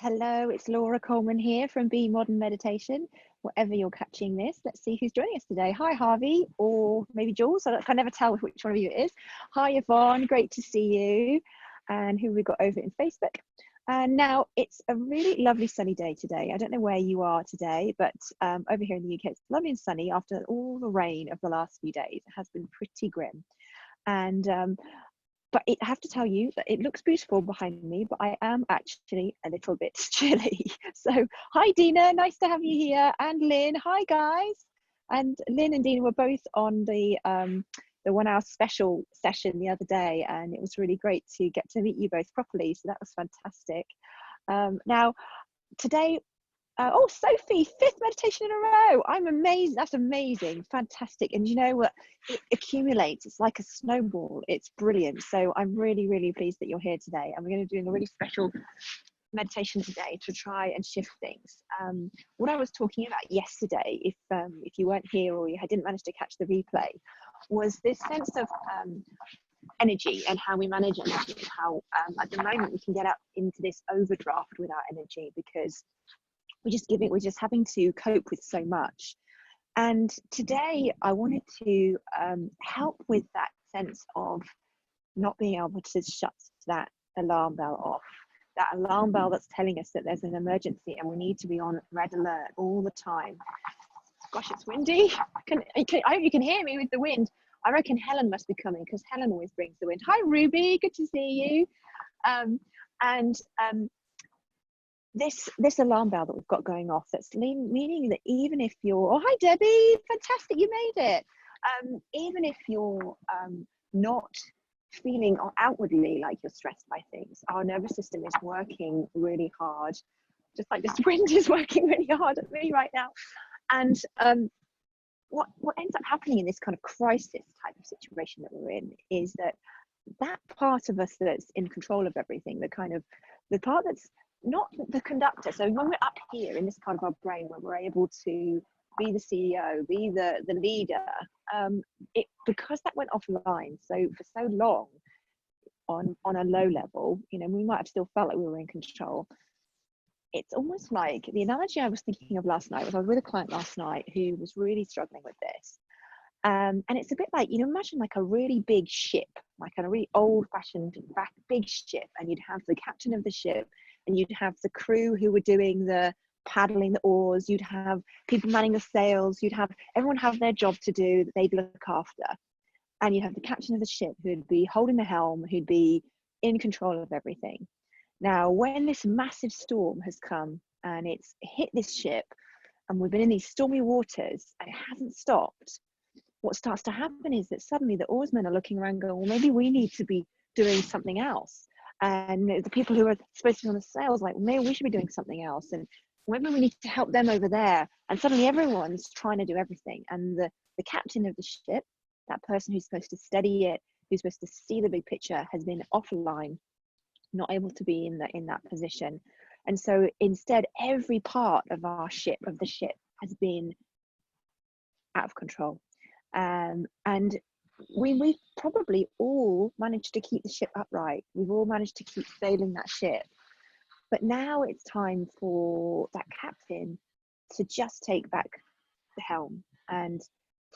Hello, it's Laura Coleman here from Be Modern Meditation. Wherever you're catching this, let's see who's joining us today. Hi, Harvey, or maybe Jules. I can never tell which one of you it is. Hi, Yvonne. Great to see you. And who we got over in Facebook. And now it's a really lovely sunny day today. I don't know where you are today, but over here in the UK, it's lovely and sunny after all the rain of the last few days. It has been pretty grim. And but I have to tell you that it looks beautiful behind me, but I am actually a little bit chilly. So hi, Dina, nice to have you here. And Lynn, hi guys. And Lynn and Dina were both on the 1 hour special session the other day, and it was really great to get to meet you both properly. So that was fantastic. Now, today, oh, Sophie, 5th meditation in a row. I'm amazed. That's amazing. Fantastic. And you know what? It accumulates. It's like a snowball. It's brilliant. So I'm really, really pleased that you're here today. And we're going to be doing a really special meditation today to try and shift things. What I was talking about yesterday, if you weren't here or you didn't manage to catch the replay, was this sense of energy and how we manage energy, and how at the moment we can get up into this overdraft with our energy because we're just having to cope with so much. And today I wanted to help with that sense of not being able to shut that alarm bell off, that alarm bell that's telling us that there's an emergency and we need to be on red alert all the time. Gosh, it's windy. I hope you can hear me with the wind. I reckon Helen must be coming because Helen always brings the wind. Hi, Ruby, good to see you. This alarm bell that we've got going off, that's meaning that even if you're, oh hi Debbie, fantastic, you made it. Even if you're not feeling outwardly like you're stressed by things, our nervous system is working really hard, just like this wind is working really hard at me right now. And what ends up happening in this kind of crisis type of situation that we're in is that part of us that's in control of everything, the part that's not the conductor. So when we're up here in this part of our brain where we're able to be the CEO, be the leader, because that went offline so for so long on a low level, we might have still felt like we were in control. It's almost like the analogy I was thinking of last night was I was with a client last night who was really struggling with this. And it's a bit like, imagine like a really big ship, like a really old-fashioned big ship, and you'd have the captain of the ship, and you'd have the crew who were doing the paddling the oars, you'd have people manning the sails, you'd have everyone have their job to do that they'd look after, and you'd have the captain of the ship who'd be holding the helm, who'd be in control of everything. Now, when this massive storm has come and it's hit this ship, and we've been in these stormy waters and it hasn't stopped, what starts to happen is that suddenly the oarsmen are looking around going, well, maybe we need to be doing something else. And the people who are supposed to be on the sails like, well, maybe we should be doing something else. And maybe we need to help them over there. And suddenly everyone's trying to do everything. And the captain of the ship, that person who's supposed to steady it, who's supposed to see the big picture, has been offline, not able to be in that position. And so instead, every part of the ship has been out of control. And we've probably all managed to keep the ship upright. We've all managed to keep sailing that ship. But now it's time for that captain to just take back the helm and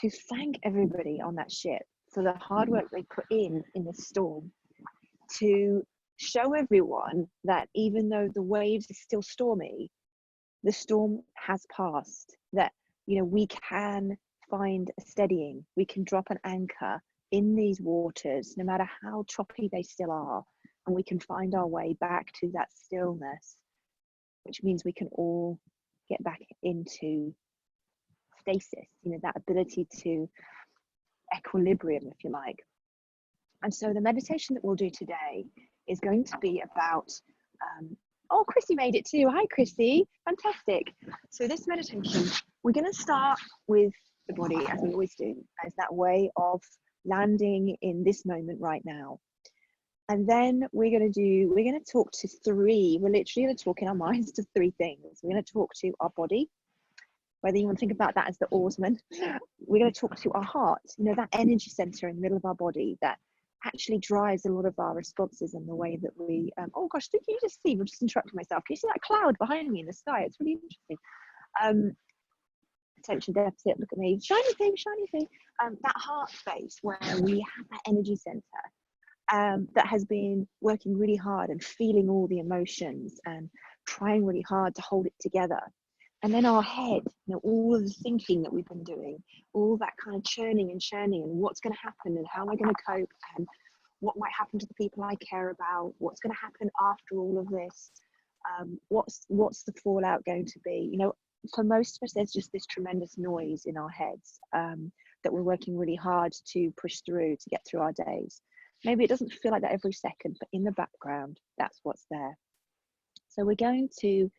to thank everybody on that ship for the hard work they put in this storm, to show everyone that even though the waves are still stormy, the storm has passed, that we can find a steadying, we can drop an anchor in these waters no matter how choppy they still are, and we can find our way back to that stillness, which means we can all get back into stasis, that ability to equilibrium, if you like. And so the meditation that we'll do today is going to be about oh, Chrissy made it too. Hi Chrissy, fantastic. So this meditation, we're going to start with the body, as we always do, as that way of landing in this moment right now. And then we're going to talk to three, we're literally going to talk in our minds to three things. We're going to talk to our body, whether you want to think about that as the oarsman. We're going to talk to our heart, that energy center in the middle of our body that actually drives a lot of our responses and the way that we, oh gosh, did you just see, I'm just interrupting myself, can you see that cloud behind me in the sky? It's really interesting. Attention deficit, look at me, shiny thing, shiny thing. That heart space where we have that energy center that has been working really hard and feeling all the emotions and trying really hard to hold it together. And then our head, all of the thinking that we've been doing, all that kind of churning and what's going to happen and how am I going to cope and what might happen to the people I care about, what's going to happen after all of this, what's the fallout going to be. For most of us, there's just this tremendous noise in our heads that we're working really hard to push through to get through our days. Maybe it doesn't feel like that every second, but in the background, that's what's there. So we're going to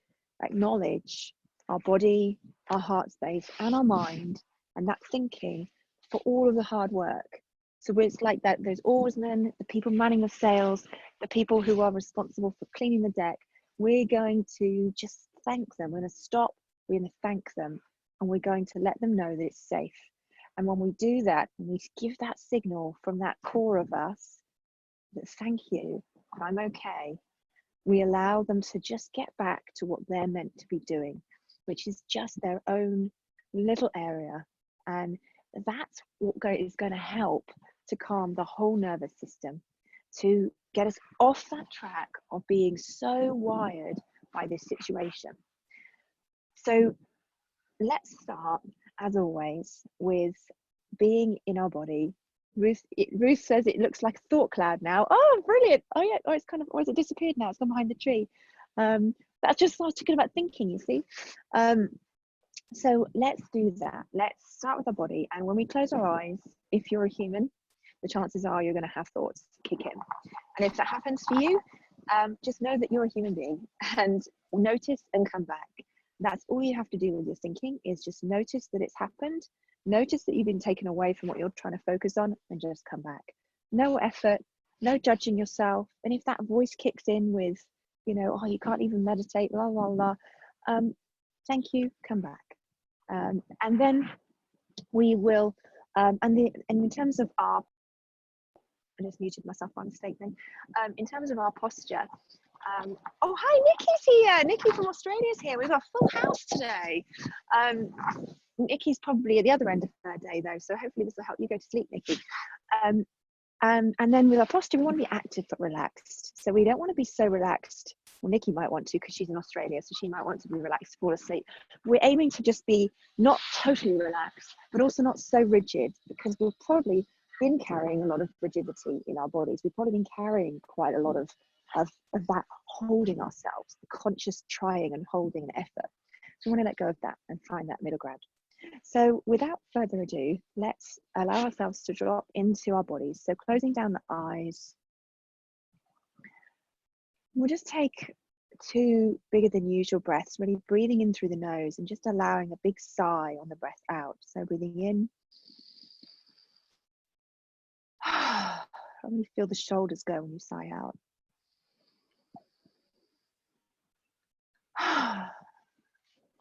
acknowledge our body, our heart space, and our mind, and that thinking for all of the hard work. So it's like that, there's oarsmen, the people manning the sails, the people who are responsible for cleaning the deck. We're going to just thank them. We're going to stop, we're going to thank them, and we're going to let them know that it's safe. And when we do that, and we give that signal from that core of us, that thank you, I'm okay, we allow them to just get back to what they're meant to be doing, which is just their own little area. And that's what is going to help to calm the whole nervous system, to get us off that track of being so wired by this situation. So let's start, as always, with being in our body. Ruth says it looks like a thought cloud now. Oh, brilliant. Oh yeah, oh, it's kind of, or has it disappeared now? It's gone behind the tree. That's just talking about thinking, you see. So let's do that. Let's start with our body. And when we close our eyes, if you're a human, the chances are you're going to have thoughts kick in. And if that happens for you, just know that you're a human being and notice and come back. That's all you have to do with your thinking, is just notice that it's happened. Notice that you've been taken away from what you're trying to focus on, and just come back. No effort, no judging yourself. And if that voice kicks in with, oh, you can't even meditate, la, la, la, thank you, come back. And then we will, and in terms of our, I just muted myself by mistake then. In terms of our posture, oh, hi, Nikki's here. Nikki from Australia's here. We've got a full house today. Nikki's probably at the other end of her day though, so hopefully this will help you go to sleep, Nikki. And then with our posture, we want to be active but relaxed. So we don't want to be so relaxed. Well, Nikki might want to because she's in Australia, so she might want to be relaxed, fall asleep. We're aiming to just be not totally relaxed, but also not so rigid, because we've probably been carrying a lot of rigidity in our bodies. We've probably been carrying quite a lot of that holding ourselves, the conscious trying and holding and effort. So we want to let go of that and find that middle ground. So without further ado, let's allow ourselves to drop into our bodies. So closing down the eyes. We'll just take 2 bigger than usual breaths, really breathing in through the nose and just allowing a big sigh on the breath out. So breathing in. Really feel the shoulders go when you sigh out.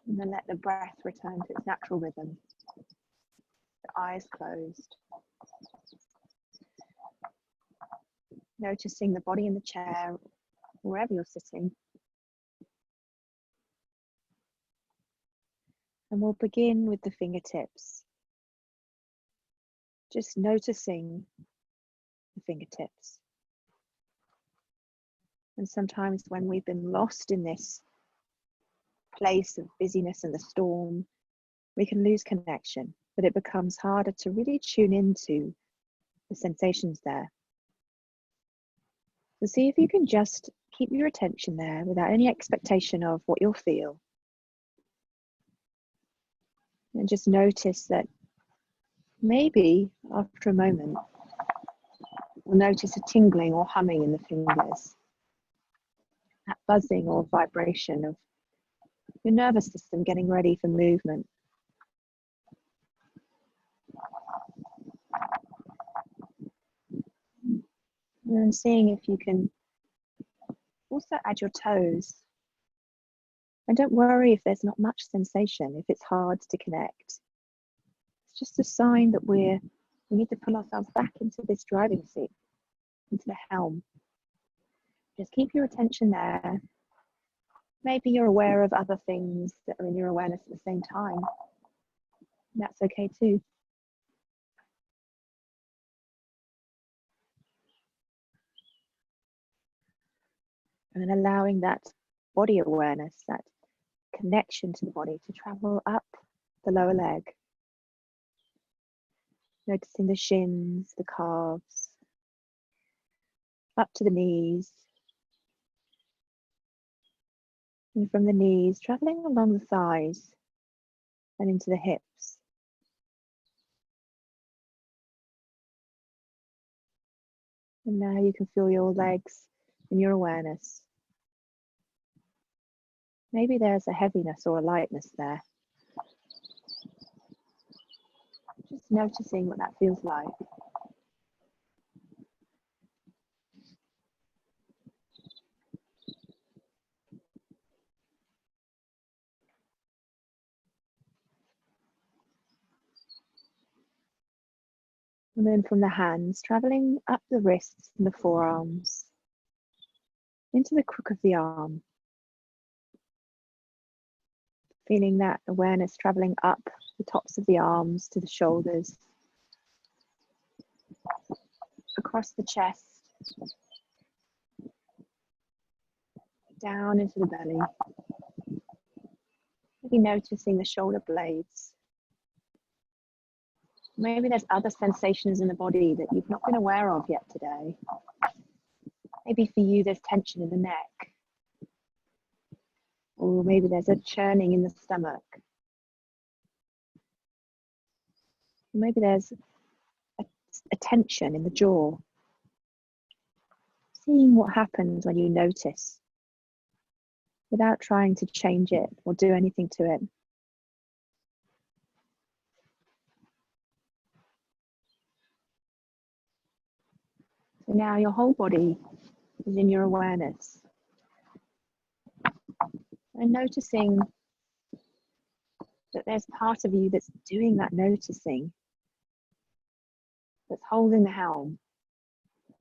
And then let the breath return to its natural rhythm. The eyes closed. Noticing the body in the chair, wherever you're sitting. And we'll begin with the fingertips. Just noticing the fingertips. And sometimes when we've been lost in this place of busyness and the storm, we can lose connection, but it becomes harder to really tune into the sensations there. So see if you can just keep your attention there without any expectation of what you'll feel. And just notice that maybe after a moment, you'll notice a tingling or humming in the fingers, that buzzing or vibration of your nervous system getting ready for movement. And seeing if you can also add your toes. And don't worry if there's not much sensation, if it's hard to connect. It's just a sign that we need to pull ourselves back into this driving seat. into the helm. Just keep your attention there. Maybe you're aware of other things that are in your awareness at the same time. That's okay too. And then allowing that body awareness, that connection to the body, to travel up the lower leg. Noticing the shins, the calves, up to the knees. And from the knees, traveling along the thighs and into the hips. And now you can feel your legs and your awareness. Maybe there's a heaviness or a lightness there. Just noticing what that feels like. And then from the hands, traveling up the wrists and the forearms, into the crook of the arm. Feeling that awareness traveling up the tops of the arms to the shoulders, across the chest, down into the belly. Maybe noticing the shoulder blades. Maybe there's other sensations in the body that you've not been aware of yet today. Maybe for you there's tension in the neck. Or maybe there's a churning in the stomach. Maybe there's a tension in the jaw. Seeing what happens when you notice without trying to change it or do anything to it. So now your whole body is in your awareness. And noticing that there's part of you that's doing that noticing, that's holding the helm,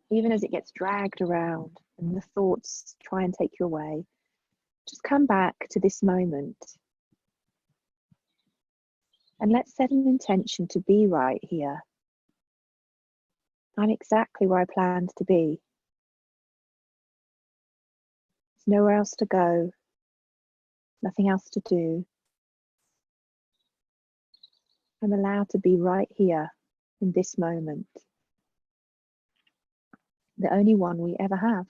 even as it gets dragged around and the thoughts try and take you away. Just come back to this moment. And let's set an intention to be right here. I'm exactly where I planned to be. There's nowhere else to go, nothing else to do. I'm allowed to be right here in this moment. The only one we ever have.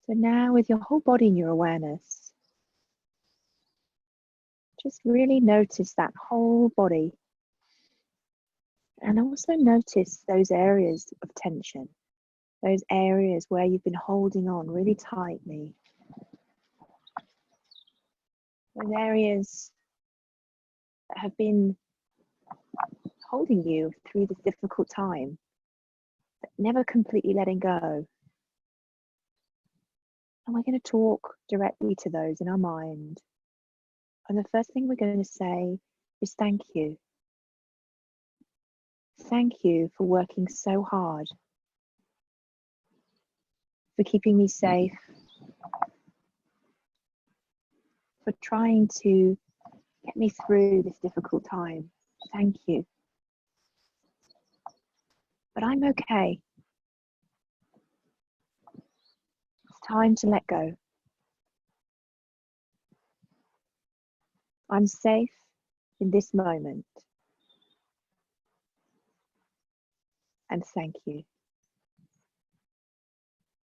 So now with your whole body in your awareness, just really notice that whole body. And also notice those areas of tension, those areas where you've been holding on really tightly. Those areas that have been holding you through this difficult time, but never completely letting go. And we're going to talk directly to those in our mind. And the first thing we're going to say is thank you. Thank you for working so hard, for keeping me safe, for trying to get me through this difficult time. Thank you. But I'm okay. It's time to let go. I'm safe in this moment. And thank you.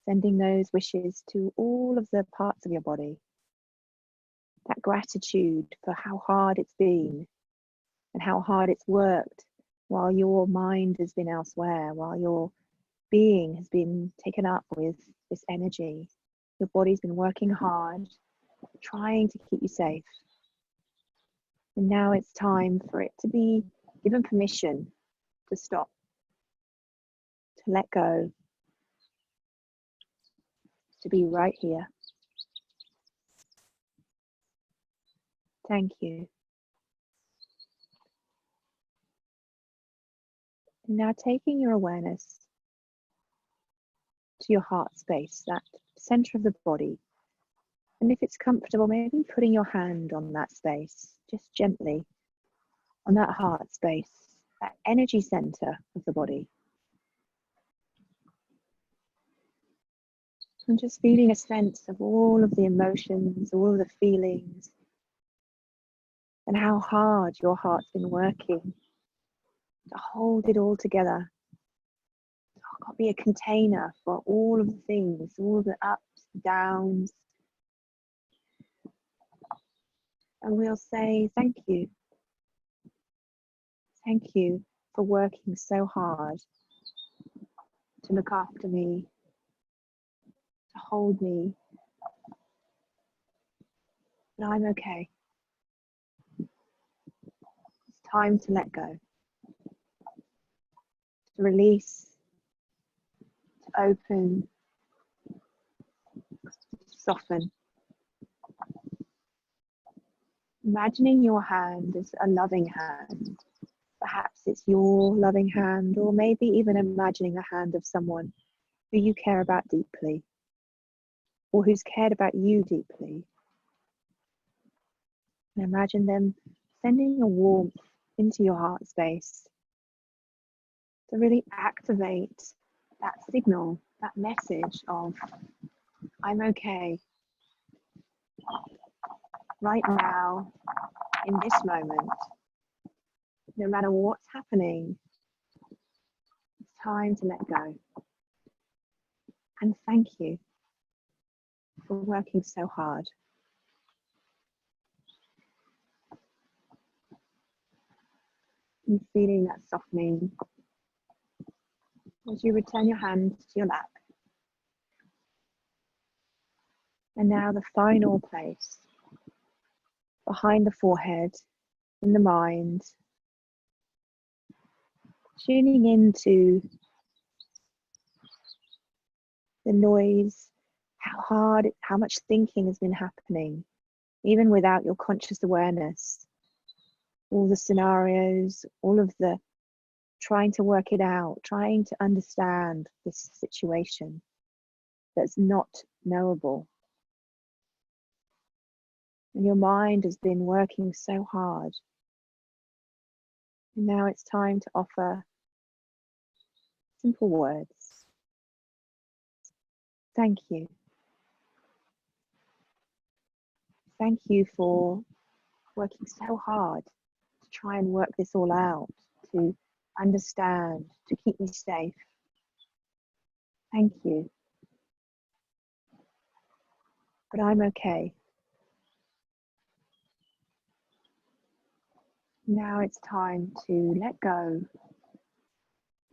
Sending those wishes to all of the parts of your body. That gratitude for how hard it's been and how hard it's worked while your mind has been elsewhere, while your being has been taken up with this energy. Your body's been working hard, trying to keep you safe. And now it's time for it to be given permission to stop, to let go, to be right here. Thank you. Now taking your awareness to your heart space, that center of the body. And if it's comfortable, maybe putting your hand on that space, just gently on that heart space, that energy center of the body. And just feeling a sense of all of the emotions, all of the feelings, and how hard your heart's been working to hold it all together. It's got to be a container for all of the things, all of the ups, downs. And we'll say, thank you. Thank you for working so hard to look after me, to hold me. But I'm okay. It's time to let go, to release, to open, to soften. Imagining your hand as a loving hand. Perhaps it's your loving hand, or maybe even imagining the hand of someone who you care about deeply, or who's cared about you deeply. And imagine them sending a warmth into your heart space to really activate that signal, that message of, I'm okay. Right now, in this moment, no matter what's happening, it's time to let go. And thank you for working so hard. And feeling that softening as you return your hand to your lap. And now the final place, behind the forehead, in the mind, tuning into the noise, how much thinking has been happening, even without your conscious awareness. All the scenarios, all of the trying to work it out, trying to understand this situation that's not knowable. And your mind has been working so hard. And now it's time to offer simple words. Thank you. Thank you for working so hard to try and work this all out, to understand, to keep me safe. Thank you. But I'm okay. Now it's time to let go,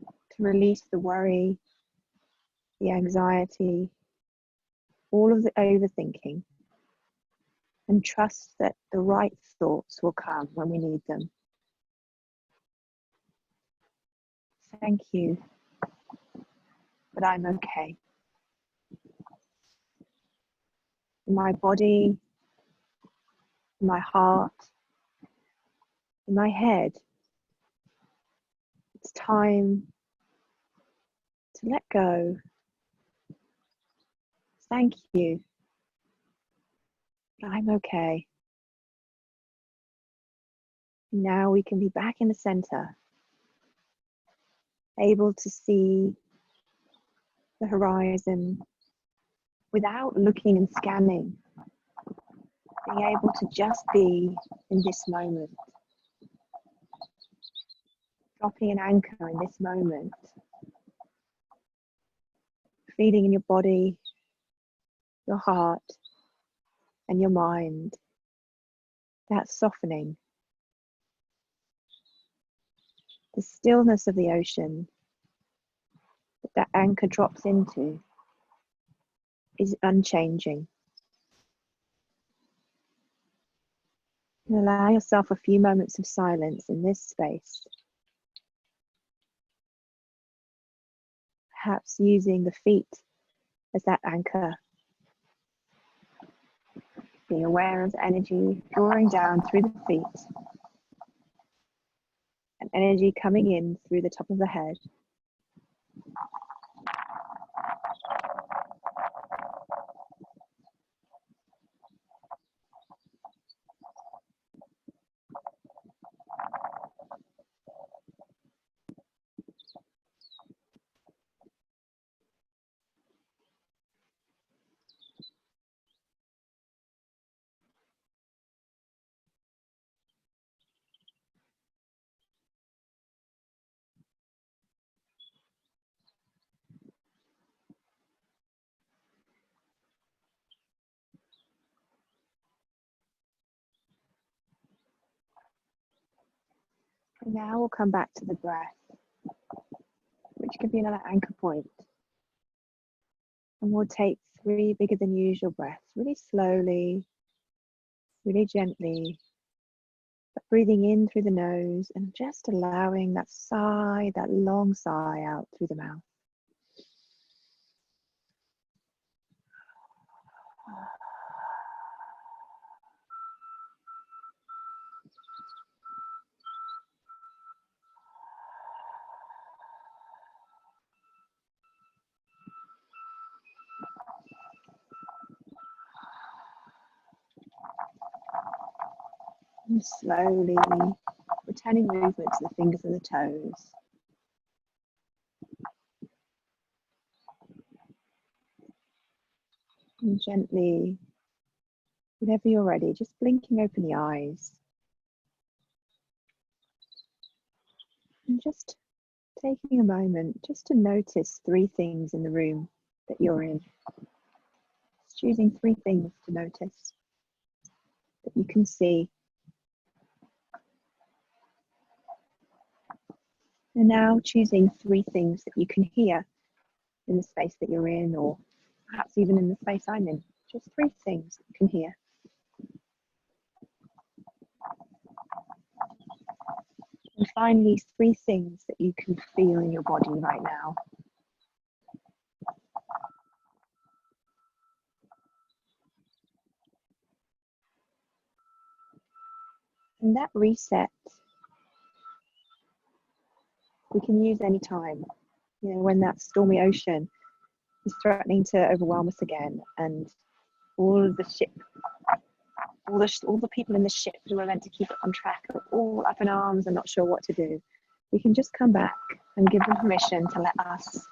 to release the worry, the anxiety, all of the overthinking, and trust that the right thoughts will come when we need them. Thank you, but I'm okay. In my body, in my heart, in my head, it's time to let go. Thank you, but I'm okay. Now we can be back in the center, able to see the horizon without looking and scanning, being able to just be in this moment, dropping an anchor in this moment, feeling in your body, your heart, and your mind, that softening, the stillness of the ocean that anchor drops into is unchanging. And allow yourself a few moments of silence in this space. Perhaps using the feet as that anchor. Being aware of the energy drawing down through the feet. and energy coming in through the top of the head. And now we'll come back to the breath, which can be another anchor point. And we'll take 3 bigger than usual breaths, really slowly, really gently, but breathing in through the nose and just allowing that sigh, that long sigh out through the mouth. And slowly returning movement to the fingers and the toes. And gently, whenever you're ready, just blinking open the eyes. And just taking a moment just to notice 3 things in the room that you're in. Just choosing 3 things to notice that you can see. And now choosing 3 things that you can hear in the space that you're in, or perhaps even in the space I'm in. Just 3 things that you can hear. And finally, 3 things that you can feel in your body right now. And that reset, we can use any time. You know, when that stormy ocean is threatening to overwhelm us again, and all of the ship, all the people in the ship who are meant to keep it on track are all up in arms and not sure what to do. We can just come back and give them permission to let us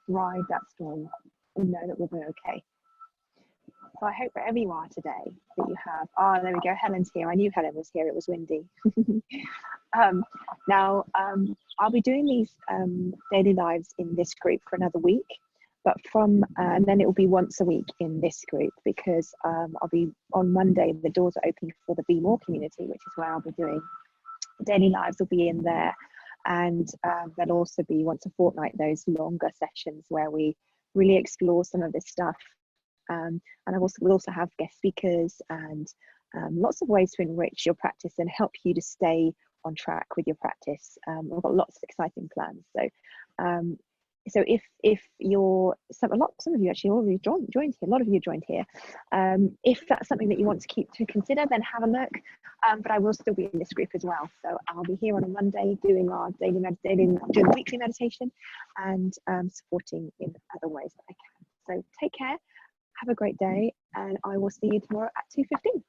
ride that storm and know that we'll be okay. So I hope wherever you are today that you have, there we go, Helen's here. I knew Helen was here, it was windy. Now, I'll be doing these daily lives in this group for another week, but and then it will be once a week in this group, because I'll be on Monday, the doors are opening for the Be More community, which is where I'll be doing the daily lives will be in there. And there'll also be once a fortnight, those longer sessions where we really explore some of this stuff. And we'll also have guest speakers and lots of ways to enrich your practice and help you to stay on track with your practice. We've got lots of exciting plans. So if you're some of you actually already joined here, a lot of you joined here. If that's something that you want to consider, then have a look. But I will still be in this group as well. So I'll be here on a Monday doing our doing the weekly meditation and supporting in other ways that I can. So take care, have a great day, and I will see you tomorrow at 2:15.